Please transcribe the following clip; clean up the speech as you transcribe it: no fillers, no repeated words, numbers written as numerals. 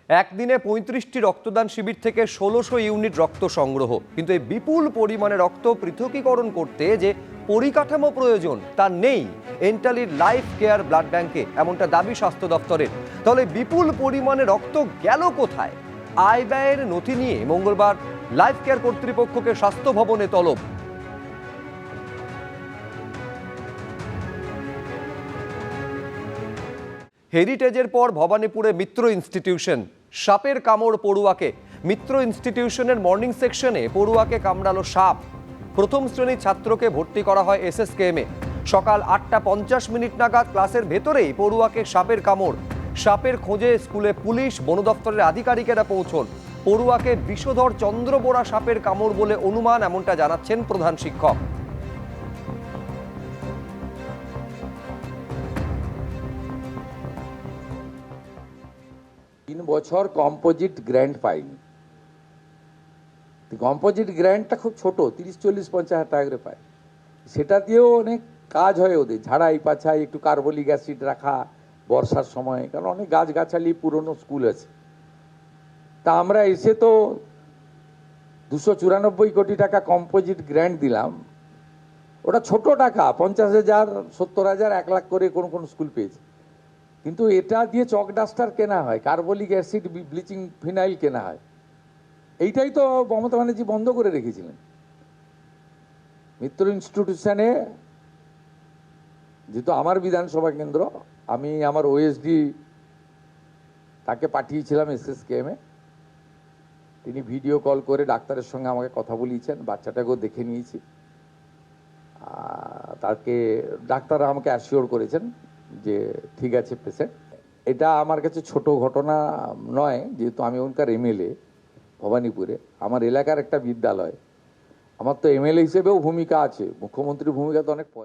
একদিনে ৩৫টি রক্তদান শিবির থেকে ১৬০০ ইউনিট রক্ত সংগ্রহ, কিন্তু এই বিপুল পরিমাণে রক্ত পৃথকীকরণ করতে যে পরিকাঠামো প্রয়োজন তা নেই এন্টালির লাইফ কেয়ার ব্লাড ব্যাংকে, এমনটা দাবি স্বাস্থ্য দপ্তরের। তাহলে বিপুল পরিমাণে রক্ত গেল কোথায়? আয় ব্যয়ের নথি নিয়ে মঙ্গলবার লাইফ কেয়ার কর্তৃপক্ষকে স্বাস্থ্য ভবনে তলব। হেরিটেজের পর ভবানীপুরে মিত্র ইনস্টিটিউশন, সাপের কামড় পড়ুয়াকে। মিত্র ইনস্টিটিউশনের মর্নিং সেকশনে পড়ুয়াকে কামড়ালো সাপ। প্রথম শ্রেণীর ছাত্রকে ভর্তি করা হয় এসএসকেএমে। সকাল 8:50 নাগাদ ক্লাসের ভেতরেই পড়ুয়াকে সাপের কামড়। সাপের খোঁজে স্কুলে পুলিশ, বন দপ্তরের আধিকারিকেরা পৌঁছন। পড়ুয়াকে বিষধর চন্দ্রবোরা সাপের কামড় বলে অনুমান, এমনটা জানাচ্ছেন প্রধান শিক্ষক। 3 বছর কম্পোজিট গ্র্যান্ট পাইনি। কম্পোজিট গ্র্যান্টটা খুব ছোট, 30-40-50 হাজার টাকা করে পায়। সেটা দিয়েও অনেক কাজ হয় ওদের, ঝাড়াই পাছাই, একটু কার্বলিক অ্যাসিড রাখা বর্ষার সময়, কারণ অনেক গাছগাছালি পুরনো স্কুল আছে। তা আমরা এসে তো 294 কোটি টাকা কম্পোজিট গ্র্যান্ট দিলাম। ওটা ছোট টাকা, 50,000, 70,000, 1 লাখ করে কোন কোন স্কুল পেয়েছে। কিন্তু এটা দিয়ে চক ডাস্টার কেনা হয়, কার্বলিক অ্যাসিড, ব্লিচিং ফিনাইল কেনা হয়। এইটাই তো মমতা ব্যানার্জি বন্ধ করে রেখেছিলেন। মিত্র ইনস্টিটিউশনে যেহেতু আমার বিধানসভা কেন্দ্র, আমি আমার ওএসডি তাকে পাঠিয়েছিলাম এসএসকেএমে। তিনি ভিডিও কল করে ডাক্তারের সঙ্গে আমাকে কথা বলিয়েছেন, বাচ্চাটাকেও দেখে নিয়েছি। তাকে ডাক্তাররা আমাকে অ্যাসিওর করেছেন যে ঠিক আছে পেশেন্ট। এটা আমার কাছে ছোট ঘটনা নয়, যেহেতু আমি ওখানকার এমএলএ ভবানীপুরে, আমার এলাকার একটা বিদ্যালয়। আমার তো এমএলএ হিসেবেও ভূমিকা আছে, মুখ্যমন্ত্রীর ভূমিকা তো অনেক পরে।